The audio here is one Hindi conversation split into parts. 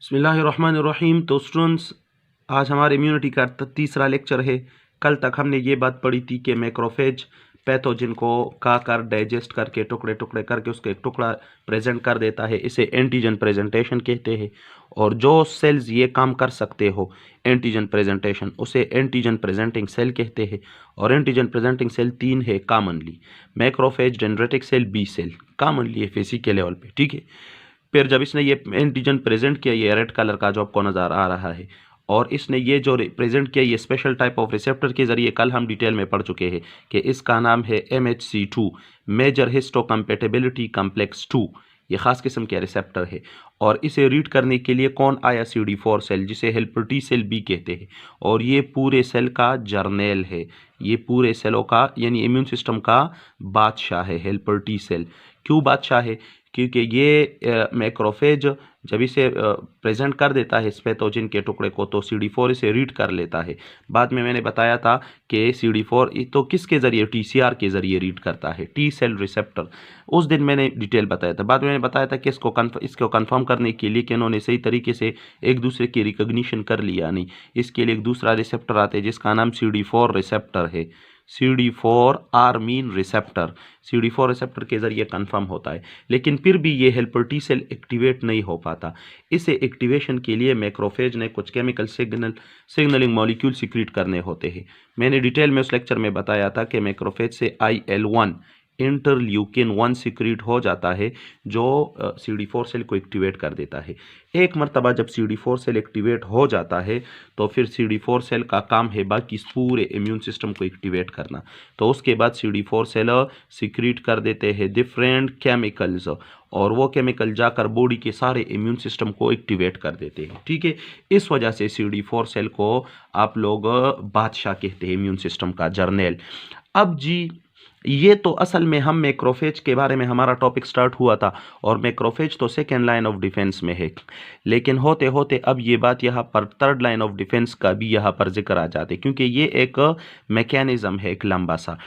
बिस्मिल्लाहिर्रहमानिर्रहीम। तो स्टूडेंट्स, आज हमारे इम्यूनिटी का तीसरा लेक्चर है। कल तक हमने ये बात पढ़ी थी कि मैक्रोफेज पैथोजन को खाकर डाइजेस्ट करके टुकड़े टुकड़े करके उसका एक टुकड़ा प्रेजेंट कर देता है, इसे एंटीजन प्रेजेंटेशन कहते हैं। और जो सेल्स ये काम कर सकते हो एंटीजन प्रेजेंटेशन, उसे एंटीजन प्रेजेंटिंग सेल कहते हैं। और एंटीजन प्रेजेंटिंग सेल तीन है commonly: macrophage, dendritic cell, B cell, commonly है फिजिकल लेवल पे, ठीक है। फिर जब इसने ये एंटीजन प्रेजेंट किया, ये रेड कलर का जो आपको नज़र आ रहा है, और इसने ये जो प्रेजेंट किया ये स्पेशल टाइप ऑफ रिसेप्टर के ज़रिए, कल हम डिटेल में पढ़ चुके हैं कि इसका नाम है MHC2, मेजर हिस्टोकम्पेटेबिलिटी कम्प्लेक्स 2। ये ख़ास किस्म के रिसेप्टर है। और इसे रीड करने के लिए कौन आया? CD4 सेल, जिसे हेल्पर टी सेल भी कहते हैं। और ये पूरे सेल का जर्नेल है, ये पूरे सेलों का यानी इम्यून सिस्टम का बादशाह है हेल्पर टी सेल। क्यों बादशाह है? क्योंकि ये मैक्रोफेज जब इसे प्रेजेंट कर देता है इस पैथोजन के टुकड़े को, तो CD4 इसे रीड कर लेता है। बाद में मैंने बताया था कि CD4 तो किसके ज़रिए? TCR के ज़रिए रीड करता है, टी सेल रिसेप्टर। उस दिन मैंने डिटेल बताया था। बाद में मैंने बताया था कि इसको कंफर्म करने के लिए कि इन्होंने सही तरीके से एक दूसरे की रिकग्निशन कर लिया नहीं, इसके लिए एक दूसरा रिसेप्टर आता है जिसका नाम CD4 रिसेप्टर है। CD4 आर्मीन रिसेप्टर, CD4 रिसेप्टर के ज़रिए कंफर्म होता है। लेकिन फिर भी ये हेल्पर टी सेल एक्टिवेट नहीं हो पाता। इसे एक्टिवेशन के लिए मैक्रोफेज ने कुछ केमिकल सिग्नलिंग मॉलिक्यूल सीक्रेट करने होते हैं। मैंने डिटेल में उस लेक्चर में बताया था कि मैक्रोफेज से IL-1 इंटरल्यूकिन 1 सीक्रेट हो जाता है, जो CD4 सेल को एक्टिवेट कर देता है। एक मरतबा जब CD4 सेल एक्टिवेट हो जाता है तो फिर CD4 सेल का काम है बाकी पूरे इम्यून सिस्टम को एक्टिवेट करना। तो उसके बाद CD4 सेल सीक्रेट कर देते हैं डिफरेंट केमिकल्स, और वो केमिकल जाकर बॉडी के सारे इम्यून सिस्टम को एक्टिवेट कर देते हैं, ठीक है। इस वजह से CD4 सेल को आप लोग बादशाह कहते हैं, इम्यून सिस्टम का जर्नेल। अब जी, ये तो असल में हम मैक्रोफेज के बारे में हमारा टॉपिक स्टार्ट हुआ था, और मैक्रोफेज तो सेकेंड लाइन ऑफ डिफेंस में है। लेकिन होते होते अब ये बात यहाँ पर थर्ड लाइन ऑफ डिफेंस का भी यहाँ पर जिक्र आ जाते, क्योंकि ये एक मैकेनिज्म है, एक लंबा सा।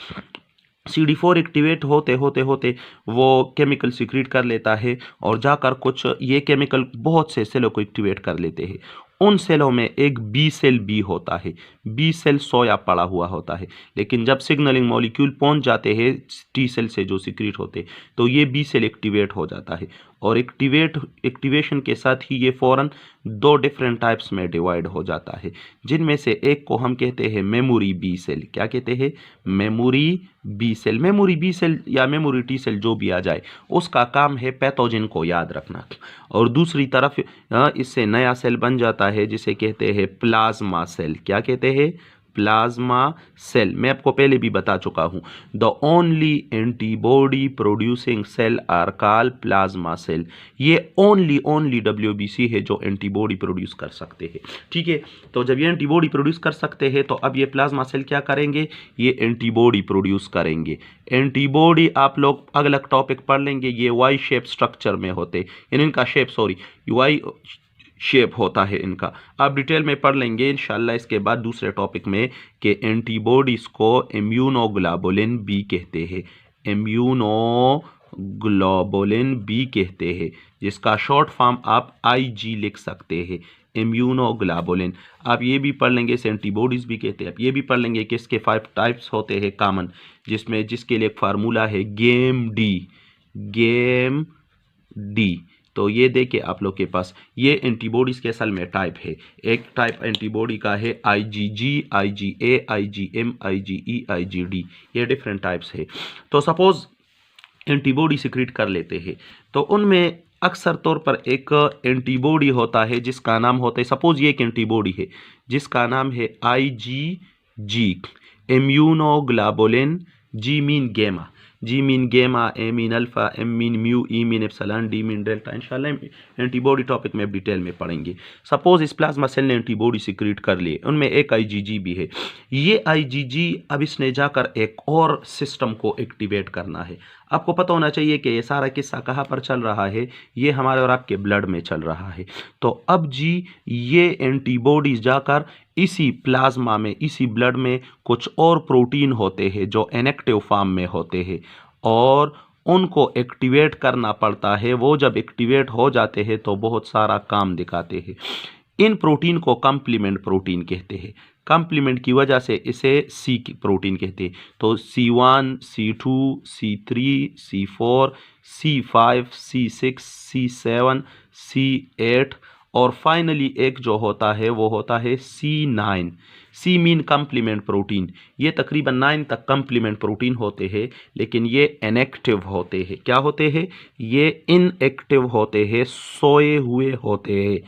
CD4 एक्टिवेट होते होते होते वो केमिकल सीक्रेट कर लेता है, और जाकर कुछ ये केमिकल बहुत से सेलों को एक्टिवेट कर लेते हैं। उन सेलों में एक बी सेल भी होता है, बी सेल सोया पड़ा हुआ होता है। लेकिन जब सिग्नलिंग मॉलिक्यूल पहुंच जाते हैं टी सेल से जो सीक्रेट होते, तो ये बी सेल एक्टिवेट हो जाता है। और एक्टिवेशन के साथ ही ये फ़ौरन दो डिफरेंट टाइप्स में डिवाइड हो जाता है, जिनमें से एक को हम कहते हैं मेमोरी बी सेल। क्या कहते हैं? Memory B cell. Memory B cell या मेमोरी टी सेल जो भी आ जाए, उसका काम है पैथोजन को याद रखना। और दूसरी तरफ इससे नया सेल बन जाता है जिसे कहते हैं प्लाज्मा सेल। क्या कहते हैं? Plasma cell. मैं आपको पहले भी बता चुका हूं, the only antibody producing cell are called plasma cell. ये ओनली WBC है जो एंटीबॉडी प्रोड्यूस कर सकते हैं, ठीक है। तो जब ये एंटीबॉडी प्रोड्यूस कर सकते हैं, तो अब ये प्लाज्मा सेल क्या करेंगे? ये एंटीबॉडी प्रोड्यूस करेंगे। एंटीबॉडी आप लोग अगला टॉपिक पढ़ लेंगे, ये वाई शेप स्ट्रक्चर में होते, इनका शेप वाई शेप होता है इनका। आप डिटेल में पढ़ लेंगे इंशाल्लाह इसके बाद दूसरे टॉपिक में कि एंटीबॉडीज को इम्यूनोग्लोबुलिन बी कहते हैं, इम्यूनोग्लोबुलिन बी कहते हैं, जिसका शॉर्ट फॉर्म आप IG लिख सकते हैं, इम्यूनोग्लोबुलिन। आप ये भी पढ़ लेंगे इसे एंटीबॉडीज भी कहते हैं। आप ये भी पढ़ लेंगे कि इसके 5 टाइप्स होते हैं कॉमन, जिसके लिए एक फार्मूला है गेम डी। तो ये देखिए आप लोग के पास ये एंटीबॉडीज के असल में टाइप है। एक टाइप एंटीबॉडी का है IgG, IgA, IgM, IgE, IgD। ये डिफरेंट टाइप्स है। तो सपोज एंटीबॉडी सीक्रेट कर लेते हैं, तो उनमें अक्सर तौर पर एक एंटीबॉडी होता है जिसका नाम होता है, सपोज ये एक एंटीबॉडी है जिसका नाम है IgG, इम्यूनोग्लोबुलिन। G मीन गेमा, G मीन गेमा, A mean alpha, M mean mu, E mean epsilon, D mean delta. इंशाल्लाह एंटीबॉडी टॉपिक में डिटेल में पढ़ेंगे। सपोज इस प्लाज्मा सेल ने एंटीबॉडी सीक्रेट कर लिए, उनमें एक IgG भी है। ये IgG अब इसने जाकर एक और सिस्टम को एक्टिवेट करना है। आपको पता होना चाहिए कि ये सारा किस्सा कहाँ पर चल रहा है, ये हमारे और आपके ब्लड में चल रहा है। तो अब जी ये एंटीबॉडीज जाकर इसी प्लाज्मा में, इसी ब्लड में कुछ और प्रोटीन होते हैं जो इनएक्टिव फॉर्म में होते हैं, और उनको एक्टिवेट करना पड़ता है। वो जब एक्टिवेट हो जाते हैं तो बहुत सारा काम दिखाते हैं। इन प्रोटीन को कम्प्लीमेंट प्रोटीन कहते हैं। कम्प्लीमेंट की वजह से इसे सी प्रोटीन कहते हैं। तो C1, C2, C3, C4, C5, C6, C7, C8 और फाइनली एक जो होता है वो होता है C9। सी मीन कम्प्लीमेंट प्रोटीन। ये तकरीबन 9 तक कम्प्लीमेंट प्रोटीन होते हैं, लेकिन ये इनएक्टिव होते हैं। क्या होते हैं? ये इनएक्टिव होते हैं, सोए हुए होते हैं।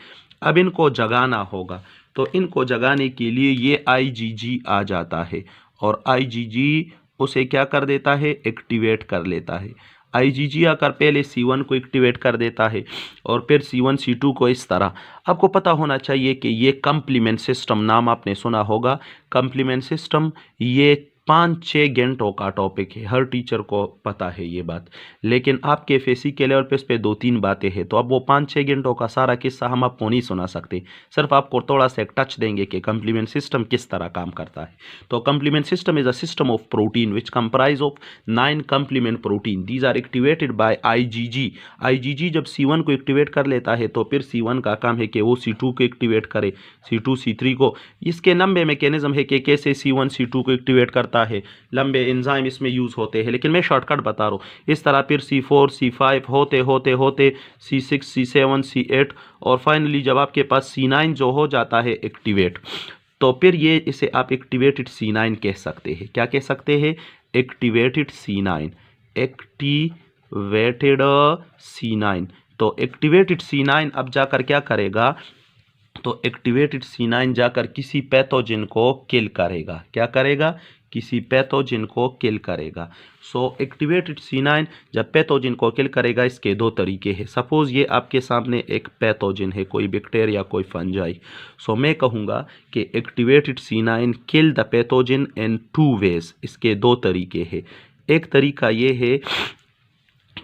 अब इनको जगाना होगा, तो इनको जगाने के लिए ये IgG आ जाता है और IgG उसे क्या कर देता है? एक्टिवेट कर लेता है। IgG आकर पहले C1 को एक्टिवेट कर देता है और फिर C1 C2 को इस तरह। आपको पता होना चाहिए कि ये कम्प्लीमेंट सिस्टम, नाम आपने सुना होगा। कम्प्लीमेंट सिस्टम ये 5-6 घंटों का टॉपिक है, हर टीचर को पता है ये बात, लेकिन आपके FSC के लेवल पे इस पर 2-3 बातें हैं। तो अब वो 5-6 घंटों का सारा किस्सा हम आपको नहीं सुना सकते, सिर्फ आपको थोड़ा सा एक टच देंगे कि कम्प्लीमेंट सिस्टम किस तरह काम करता है। तो complement system is a system of protein which comprise of 9 complement protein. These are activated by IgG। IgG जब C1 को एक्टिवेट कर लेता है तो फिर C1 का काम है कि वो C2 को एक्टिवेट करे, C2 C3 को। इसके लंबे मैकेनिज्म है कि कैसे C1 C2 को एक्टिवेट करता है, लंबे एंजाइम इसमें यूज होते हैं, लेकिन मैं शॉर्टकट बता रहा हूँ। इस तरह फिर C4 C5 होते होते होते C6 C7 C8 और फाइनली जब आपके पास C9 जो हो जाता है एक्टिवेट, तो फिर ये इसे आप एक्टिवेटेड C9 कह सकते हैं। क्या कह सकते हैं? Activated C9। Activated C9। तो एक्टिवेटेड C9 अब जाकर क्या करेगा? तो एक्टिवेटेड C9 जाकर किसी पैथोजन को किल करेगा। क्या करेगा? किसी पैथोजन को किल करेगा। सो एक्टिवेटेड C9 जब पैथोजन को किल करेगा, इसके 2 तरीके हैं। सपोज ये आपके सामने एक पैथोजन है, कोई बैक्टीरिया, कोई फंजाई। सो मैं कहूँगा कि activated C9 kill the pathogen in 2 ways. इसके 2 तरीके हैं। एक तरीका ये है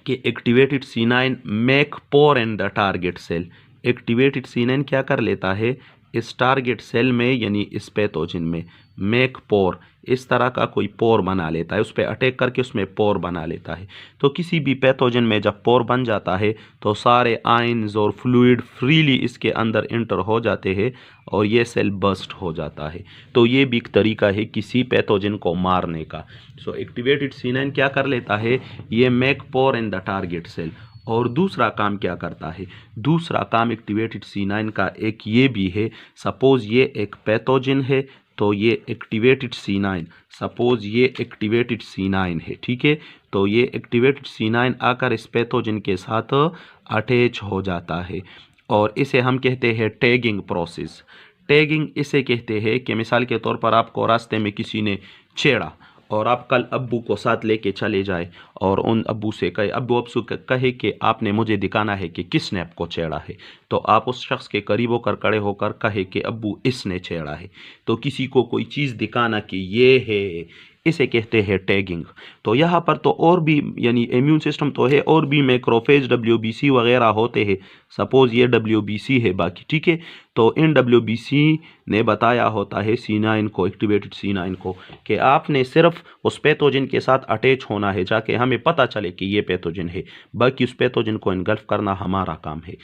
कि activated C9 make pore in the target cell. Activated C9 क्या कर लेता है? इस टारगेट सेल में यानी इस पैथोजन में मेक पोर, इस तरह का कोई पोर बना लेता है, उस पर अटैक करके उसमें पोर बना लेता है। तो किसी भी पैथोजन में जब पोर बन जाता है तो सारे आयंस और फ्लूइड फ्रीली इसके अंदर इंटर हो जाते हैं और ये सेल बस्ट हो जाता है। तो ये भी एक तरीका है किसी पैथोजन को मारने का। सो एक्टिवेटेड C9 क्या कर लेता है? ये make pore in the target cell. और दूसरा काम क्या करता है? दूसरा काम एक्टिवेटेड C9 का एक ये भी है। सपोज ये एक पैथोजन है, तो ये एक्टिवेटेड C9, सपोज ये एक्टिवेटेड C9 है, ठीक है। तो ये एक्टिवेटेड C9 आकर इस पैथोजन के साथ अटैच हो जाता है और इसे हम कहते हैं टैगिंग प्रोसेस। टैगिंग इसे कहते हैं कि मिसाल के तौर पर आपको रास्ते में किसी ने छेड़ा और आप कल अब्बू को साथ लेके चले जाए और उन अब्बू से कहे, अब्बू कहे कि आपने मुझे दिखाना है कि किसने आपको छेड़ा है। तो आप उस शख्स के करीब होकर खड़े होकर कहे कि अब्बू इसने छेड़ा है। तो किसी को कोई चीज़ दिखाना कि ये है, इसे कहते हैं टैगिंग। तो यहाँ पर तो और भी यानी इम्यून सिस्टम तो है, और भी मैक्रोफेज WBC वगैरह होते हैं। सपोज ये WBC है बाकी, ठीक है। तो इन WBC ने बताया होता है C9 को, एक्टिवेटेड C9 को, कि आपने सिर्फ उस पैथोजन के साथ अटैच होना है, जाके हमें पता चले कि ये पैथोजन है, बाकी उस पैथोजन को इनगल्फ करना हमारा काम है।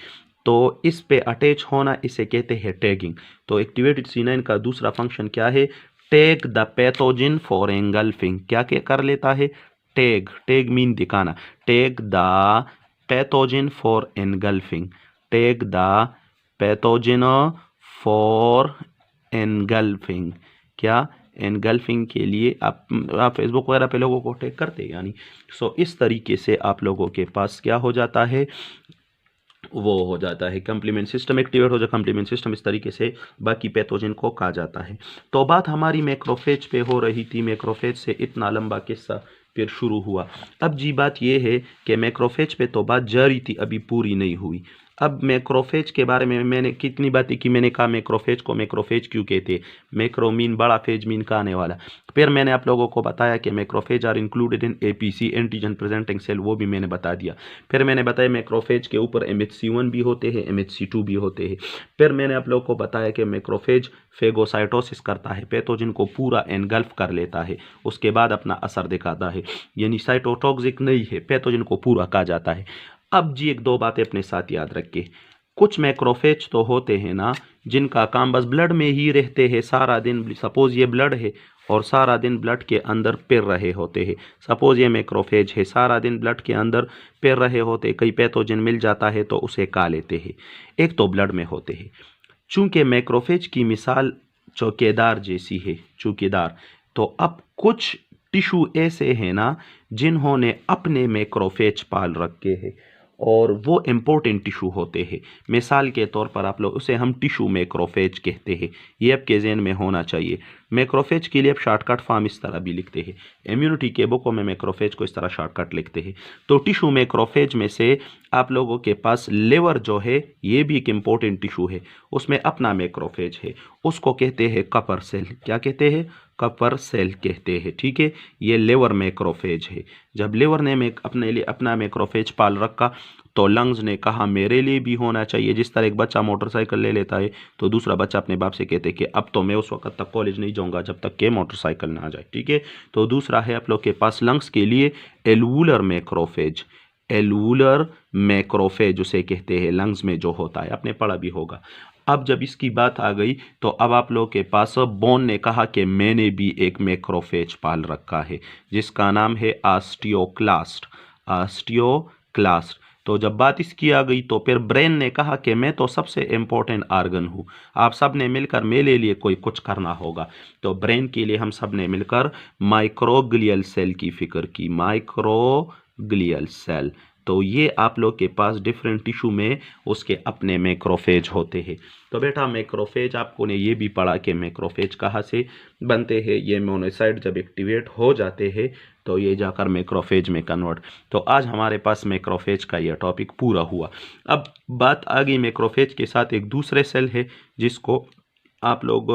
तो इस पे अटैच होना इसे कहते हैं टैगिंग। तो एक्टिवेटेड C9 का दूसरा फंक्शन क्या है? Tag the pathogen for engulfing. क्या कर लेता है? टैग, टैग मीन दिखाना। Tag the pathogen for engulfing. Tag the pathogen for engulfing. क्या? एनगल्फिंग के लिए आप फेसबुक वगैरह पे लोगों को टैग करते हैं यानी। सो इस तरीके से आप लोगों के पास क्या हो जाता है? वो हो जाता है कम्प्लीमेंट सिस्टम एक्टिवेट हो जाए। कम्प्लीमेंट सिस्टम इस तरीके से बाकी पैथोजन को कहा जाता है। तो बात हमारी मैक्रोफेज पे हो रही थी। मैक्रोफेज से इतना लंबा किस्सा फिर शुरू हुआ। अब जी बात ये है कि मैक्रोफेज पे तो बात जारी थी, अभी पूरी नहीं हुई। अब मैक्रोफेज के बारे में मैंने कितनी बातें की। मैंने कहा मैक्रोफेज को मैक्रोफेज क्यों कहते हैं, मैक्रो मीन बड़ा, फेज मीन का आने वाला। फिर मैंने आप लोगों को बताया कि macrophage are included in APC, antigen presenting cell, वो भी मैंने बता दिया। फिर मैंने बताया मैक्रोफेज के ऊपर MHC1 भी होते हैं, MHC2 भी होते हैं। फिर मैंने आप लोगों को बताया कि मैक्रोफेज फेगोसाइटोसिस करता है, पैथोजन को पूरा एनगल्फ कर लेता है, उसके बाद अपना असर दिखाता है, यानी साइटोटॉक्सिक नहीं है, पैथोजन को पूरा खा जाता है। अब जी एक दो बातें अपने साथ याद रखिए। कुछ मैक्रोफेज तो होते हैं ना जिनका काम बस ब्लड में ही रहते हैं सारा दिन। सपोज ये ब्लड है और सारा दिन ब्लड के अंदर पेर रहे होते हैं। सपोज ये मैक्रोफेज है, सारा दिन ब्लड के अंदर पेर रहे होते, कई पैथोजन मिल जाता है तो उसे खा लेते हैं। एक तो ब्लड में होते हैं। चूंकि मैक्रोफेज की मिसाल चौकीदार जैसी है, चौकीदार, तो अब कुछ टिश्यू ऐसे हैं ना जिन्होंने अपने मैक्रोफेज पाल रखे हैं और वो इम्पोर्टेंट टिश्यू होते हैं। मिसाल के तौर पर आप लोग उसे हम टिश्यू मैक्रोफेज कहते हैं, ये आपके ज़हन में होना चाहिए। मैक्रोफेज के लिए आप शॉर्टकट फॉर्म इस तरह भी लिखते हैं, इम्यूनिटी के बुकों में मैक्रोफेज को इस तरह शॉर्टकट लिखते हैं। तो टिश्यू मैक्रोफेज में से आप लोगों के पास लिवर जो है ये भी एक इम्पोर्टेंट टिश्यू है, उसमें अपना मैक्रोफेज है, उसको कहते हैं कपर सेल। क्या कहते हैं? कपर सेल कहते हैं, ठीक है। ये लिवर मैक्रोफेज है। जब लिवर ने अपने लिए अपना मैक्रोफेज पाल रखा तो लंग्स ने कहा मेरे लिए भी होना चाहिए। जिस तरह एक बच्चा मोटरसाइकिल ले लेता है तो दूसरा बच्चा अपने बाप से कहते कि अब तो मैं उस वक्त तक कॉलेज नहीं जाऊंगा जब तक कि मोटरसाइकिल ना आ जाए, ठीक है। तो दूसरा है आप लोग के पास लंग्स के लिए एल्वुलर मैक्रोफेज। एल्वुलर मैक्रोफेज उसे कहते हैं, लंग्स में जो होता है, आपने पढ़ा भी होगा। अब जब इसकी बात आ गई तो अब आप लोग के पास बोन ने कहा कि मैंने भी एक मैक्रोफेज पाल रखा है जिसका नाम है ऑस्टियोक्लास्ट। ऑस्टियोक्लास्ट। तो जब बात इसकी आ गई तो फिर ब्रेन ने कहा कि मैं तो सबसे इम्पोर्टेंट आर्गन हूँ, आप सब ने मिलकर मेरे लिए कोई कुछ करना होगा। तो ब्रेन के लिए हम सब ने मिलकर माइक्रोग्लियल सेल की फिक्र की, माइक्रोग्लियल सेल। तो ये आप लोग के पास डिफरेंट टिश्यू में उसके अपने मैक्रोफेज होते हैं। तो बेटा मैक्रोफेज आपको ने ये भी पढ़ा कि मैक्रोफेज कहाँ से बनते हैं। ये मोनोसाइट जब एक्टिवेट हो जाते हैं तो ये जाकर मैक्रोफेज में कन्वर्ट। तो आज हमारे पास मैक्रोफेज का ये टॉपिक पूरा हुआ। अब बात आ गई मैक्रोफेज के साथ एक दूसरे सेल है जिसको आप लोग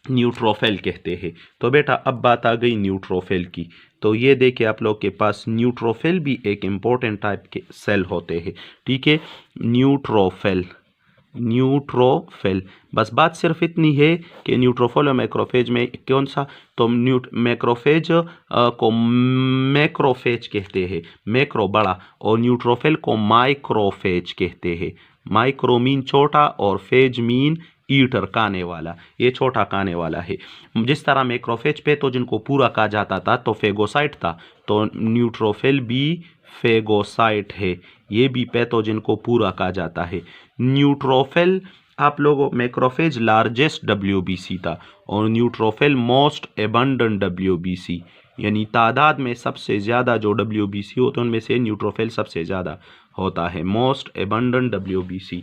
न्यूट्रोफिल कहते हैं। तो बेटा अब बात आ गई न्यूट्रोफिल की। तो ये देखिए आप लोग के पास न्यूट्रोफिल भी एक इम्पोर्टेंट टाइप के सेल होते हैं, ठीक है। Neutrophil, neutrophil. बस बात सिर्फ इतनी है कि न्यूट्रोफिल और मैक्रोफेज में कौन सा, तो मैक्रोफेज को मैक्रोफेज कहते हैं, मैक्रो बड़ा, और न्यूट्रोफिल को माइक्रोफेज कहते हैं। माइक्रो मीन छोटा और फेज मीन ईटर, खाने वाला, ये छोटा खाने वाला है। जिस तरह मैक्रोफेज पैथोजन को पूरा कहा जाता था तो फेगोसाइट था, तो न्यूट्रोफिल भी फेगोसाइट है, ये भी पैथोजन को पूरा कहा जाता है। न्यूट्रोफिल आप लोगों, मैक्रोफेज लार्जेस्ट WBC था और न्यूट्रोफिल मोस्ट एबंडेंट WBC, यानी तादाद में सबसे ज़्यादा जो WBC होते हैं उनमें से न्यूट्रोफिल सबसे ज़्यादा होता है, मोस्ट एबंडेंट WBC।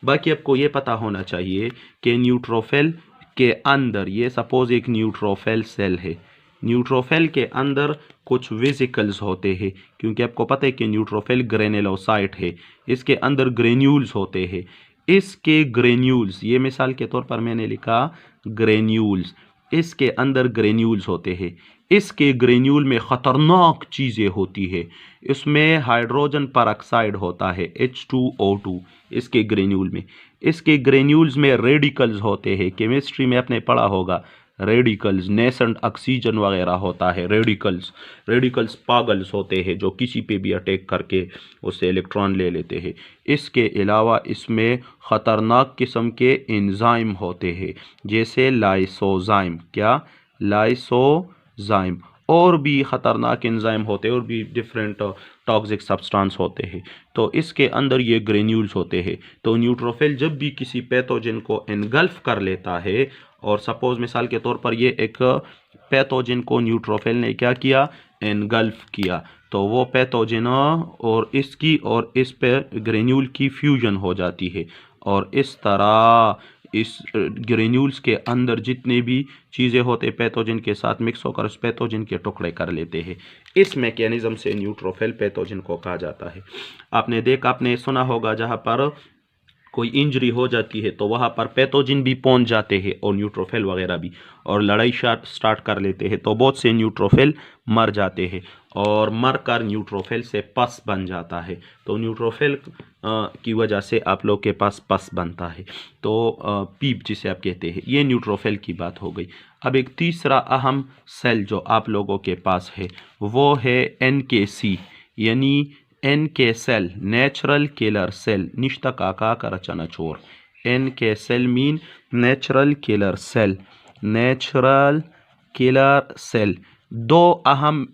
बाकी आपको ये पता होना चाहिए कि न्यूट्रोफिल के अंदर, ये सपोज एक न्यूट्रोफिल सेल है, न्यूट्रोफिल के अंदर कुछ वेसिकल्स होते हैं, क्योंकि आपको पता है कि न्यूट्रोफिल ग्रेनुलोसाइट है, इसके अंदर ग्रेन्यूल्स होते हैं। इसके ग्रेन्यूल्स, ये मिसाल के तौर पर मैंने लिखा ग्रेन्यूल्स, इसके अंदर ग्रेन्यूल्स होते हैं। इसके ग्रेन्यूल में ख़तरनाक चीज़ें होती है, इसमें हाइड्रोजन परऑक्साइड होता है H2O2 इसके ग्रेन्यूल में। इसके ग्रेन्यूल्स में रेडिकल्स होते हैं, केमिस्ट्री में आपने पढ़ा होगा, रेडिकल्स, नेसेंट ऑक्सीजन वगैरह होता है। रेडिकल्स पागल्स होते हैं जो किसी पे भी अटैक करके उससे इलेक्ट्रॉन ले लेते हैं। इसके अलावा इसमें ख़तरनाक किस्म के एंजाइम होते हैं जैसे लाइसोजाइम, क्या, लाइसोजाइम, और भी ख़तरनाक एंजाइम होते हैं और भी डिफरेंट टॉक्सिक सब्सटेंस होते हैं। तो इसके अंदर ये ग्रेन्यूल्स होते हैं। तो न्यूट्रोफिल जब भी किसी पैथोजन को एनगल्फ कर लेता है, और सपोज मिसाल के तौर पर ये एक पैथोजन को न्यूट्रोफिल ने क्या किया, एनगल्फ किया, तो वो पैथोजन और इसकी और इस पे ग्रेन्यूल की फ्यूजन हो जाती है और इस तरह इस ग्रेन्यूल्स के अंदर जितने भी चीज़ें होते पैथोजन के साथ मिक्स होकर उस पैथोजन के टुकड़े कर लेते हैं। इस मैकेनिज्म से न्यूट्रोफिल पैथोजन को कहा जाता है। आपने सुना होगा जहाँ पर कोई इंजरी हो जाती है तो वहाँ पर पैथोजन भी पहुँच जाते हैं और न्यूट्रोफिल वगैरह भी, और लड़ाई स्टार्ट कर लेते हैं तो बहुत से न्यूट्रोफिल मर जाते हैं और मर कर न्यूट्रोफिल से पस बन जाता है। तो न्यूट्रोफिल की वजह से आप लोग के पास पस बनता है, तो पीप जिसे आप कहते हैं। ये न्यूट्रोफिल की बात हो गई। अब एक तीसरा अहम सेल जो आप लोगों के पास है वो है NKC यानी NK cell, natural killer cell, निश्ता काका करचना चोर। NK cell mean natural killer cell, natural killer cell. दो अहम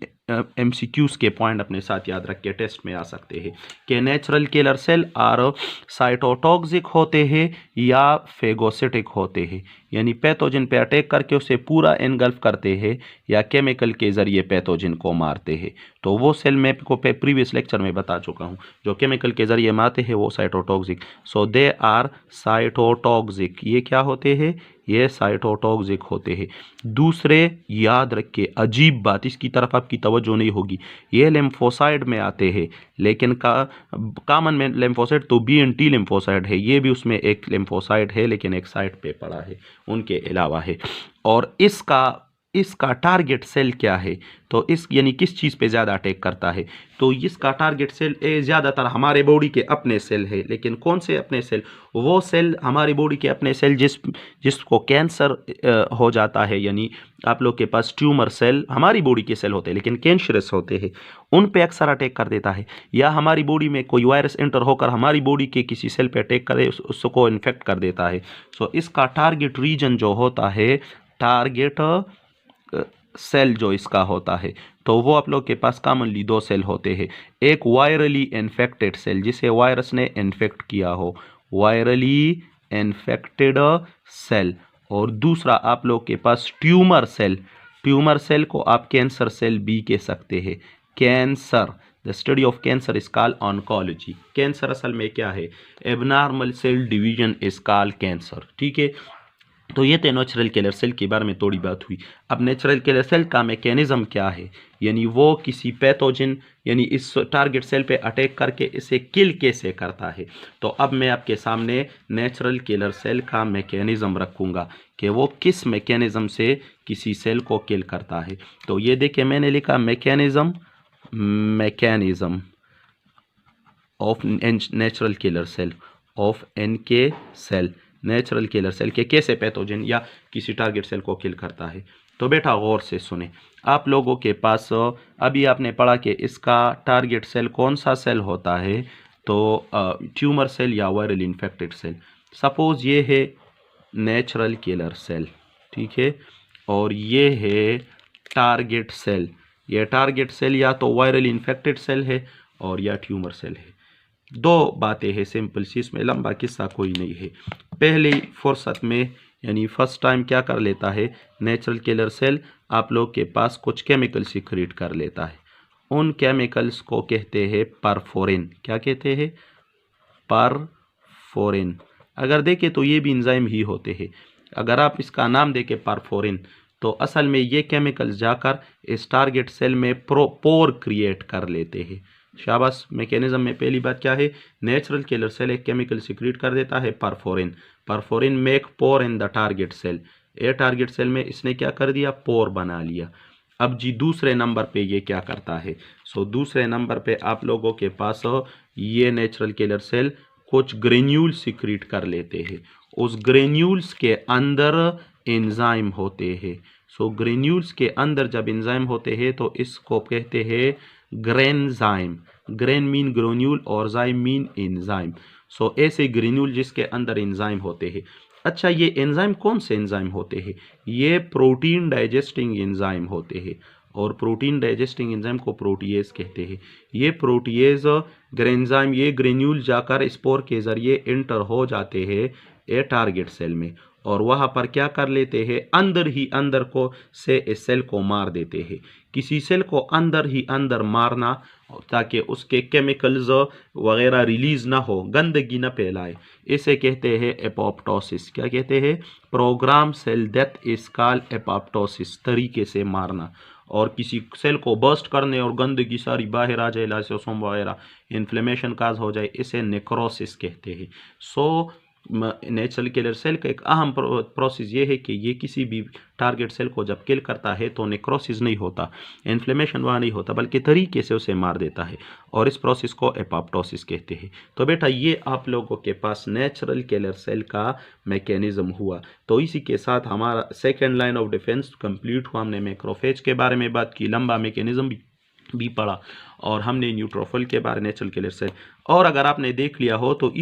MCQs के पॉइंट अपने साथ याद रख के टेस्ट में आ सकते हैं कि natural killer cell are cytotoxic होते हैं या फेगोसिटिक होते हैं, यानी पैथोजन पे अटैक करके उसे पूरा एनगल्फ करते हैं या केमिकल के ज़रिए पैथोजन को मारते हैं। तो वो सेल मैं को प्रीवियस लेक्चर में बता चुका हूँ, जो केमिकल के ज़रिए मारते हैं वो cytotoxic. So they are cytotoxic. ये क्या होते हैं? ये साइटोटॉक्सिक होते हैं। दूसरे याद रखिए, अजीब बात, इसकी तरफ आपकी तवज्जो नहीं होगी, ये लिम्फोसाइड में आते हैं, लेकिन कॉमन में लिम्फोसाइड तो B&T लिम्फोसाइड है, ये भी उसमें एक लिम्फोसाइड है लेकिन एक साइड पे पड़ा है, उनके अलावा है। और इसका टारगेट सेल क्या है? तो इस यानी किस चीज़ पे ज़्यादा अटैक करता है? तो इसका टारगेट सेल ज़्यादातर हमारे बॉडी के अपने सेल है, लेकिन कौन से अपने सेल? वो सेल हमारी बॉडी के अपने सेल जिसको कैंसर हो जाता है, यानी आप लोग के पास ट्यूमर सेल हमारी बॉडी के सेल होते हैं लेकिन कैंसरस होते हैं, उन पे अक्सर अटैक कर देता है। या हमारी बॉडी में कोई वायरस एंटर होकर हमारी बॉडी के किसी सेल पे अटैक करे, उसको इन्फेक्ट कर देता है। सो इसका टारगेट रीजन जो होता है, टारगेट सेल जो इसका होता है, तो वो आप लोग के पास कॉमनली दो सेल होते हैं। एक वायरली इन्फेक्टेड सेल, जिसे वायरस ने इन्फेक्ट किया हो, वायरली इन्फेक्टेड सेल, और दूसरा आप लोग के पास ट्यूमर सेल। ट्यूमर सेल को आप कैंसर सेल भी कह सकते हैं। Cancer, the study of cancer is called oncology. Cancer असल में क्या है? Abnormal cell division is called cancer. ठीक है, तो ये तो नेचुरल किलर सेल के बारे में थोड़ी बात हुई। अब नेचुरल किलर सेल का मैकेनिज्म क्या है, यानी वो किसी पैथोजन यानी इस टारगेट सेल पे अटैक करके इसे किल कैसे करता है। तो अब मैं आपके सामने नेचुरल किलर सेल का मैकेनिज्म रखूँगा कि वो किस मैकेनिज्म से किसी सेल को किल करता है। तो ये देखिए मैंने लिखा mechanism of natural killer cell of NK cell, natural killer cell के कैसे पैथोजन या किसी टारगेट सेल को किल करता है। तो बेटा गौर से सुने, आप लोगों के पास अभी आपने पढ़ा कि इसका टारगेट सेल कौन सा सेल होता है, तो ट्यूमर सेल या वायरल इन्फेक्टेड सेल। सपोज ये है नेचुरल किलर सेल, ठीक है, और ये है टारगेट सेल। ये टारगेट सेल या तो वायरल इन्फेक्टेड सेल है और या ट्यूमर सेल है। दो बातें हैं सिंपल सी, इसमें लंबा किस्सा कोई नहीं है। पहले फुर्सत में यानी फर्स्ट टाइम क्या कर लेता है, नेचुरल किलर सेल आप लोग के पास कुछ केमिकल सीक्रेट कर लेता है। उन केमिकल्स को कहते हैं परफोरिन। क्या कहते हैं? परफोरिन। अगर देखें तो ये भी एंजाइम ही होते हैं। अगर आप इसका नाम देखें परफोरिन, तो असल में ये केमिकल्स जाकर इस टारगेट सेल में पोर क्रिएट कर लेते हैं। शाबाश। मैकेनिज्म में पहली बात क्या है, नेचुरल किलर सेल एक केमिकल सीक्रेट कर देता है perforin. Perforin make pore in the target cell. A target cell में इसने क्या कर दिया, पोर बना लिया। अब जी दूसरे नंबर पे ये क्या करता है, सो दूसरे नंबर पे आप लोगों के पास ये नेचुरल किलर सेल कुछ ग्रेन्यूल सीक्रेट कर लेते हैं। उस ग्रेन्यूल्स के अंदर एंजाइम होते हैं। सो ग्रेन्यूल्स के अंदर जब एंजाइम होते हैं तो इसको कहते हैं ग्रेनजाइम। ग्रेन मीन ग्रेन्यूल और जाइम मीन एंजाइम। सो ऐसे ग्रेन्यूल जिसके अंदर एंजाइम होते हैं। अच्छा, ये एंजाइम कौन से एंजाइम होते हैं? ये प्रोटीन डाइजेस्टिंग एंजाइम होते हैं, और प्रोटीन डाइजेस्टिंग एंजाइम को प्रोटीएज कहते हैं। ये प्रोटीएज ग्रेनजाइम, ये ग्रेन्यूल जाकर स्पोर के जरिए इंटर हो जाते हैं ए टारगेट सेल में, और वहाँ पर क्या कर लेते हैं, अंदर ही अंदर को से इस सेल को मार देते हैं। किसी सेल को अंदर ही अंदर मारना ताकि उसके केमिकल्स वगैरह रिलीज ना हो, गंदगी ना फैलाए, इसे कहते हैं एपोप्टोसिस। क्या कहते हैं? Programme cell death is called apoptosis, तरीके से मारना। और किसी सेल को बर्स्ट करने और गंदगी सारी बाहर आ जाए, लाइसोसोम वगैरह, इन्फ्लेमेशन काज हो जाए, इसे नेक्रोसिस कहते हैं। सो नेचुरल किलर सेल का एक अहम प्रोसेस ये है कि ये किसी भी टारगेट सेल को जब किल करता है तो नेक्रोसिस नहीं होता, इन्फ्लेमेशन वहाँ नहीं होता, बल्कि तरीके से उसे मार देता है, और इस प्रोसेस को एपोप्टोसिस कहते हैं। तो बेटा ये आप लोगों के पास नेचुरल किलर सेल का मैकेनिज्म हुआ। तो इसी के साथ हमारा second line of defence complete हुआ। हमने मैक्रोफेज के बारे में बात की, लंबा मैकेनिज्म भी पढ़ा, और हमने न्यूट्रोफिल के बारे में, नेचुरल किलर सेल। और अगर आपने देख लिया हो तो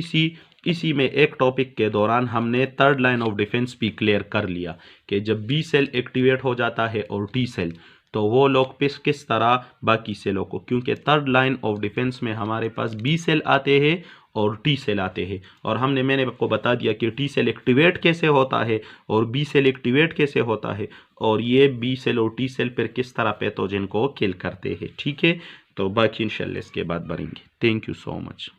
इसी में एक टॉपिक के दौरान हमने थर्ड लाइन ऑफ डिफेंस भी क्लियर कर लिया कि जब बी सेल एक्टिवेट हो जाता है और टी सेल, तो वो लोग किस तरह बाकी सेलों को, क्योंकि थर्ड लाइन ऑफ डिफेंस में हमारे पास बी सेल आते हैं और टी सेल आते हैं, और मैंने आपको बता दिया कि टी सेल एक्टिवेट कैसे होता है और बी सेल एक्टिवेट कैसे होता है, और ये बी सेल और टी सेल पर किस तरह पैथोजन को किल करते हैं। ठीक है, तो बाकी इंशाल्लाह इसके बाद बढ़ेंगे। Thank you so much.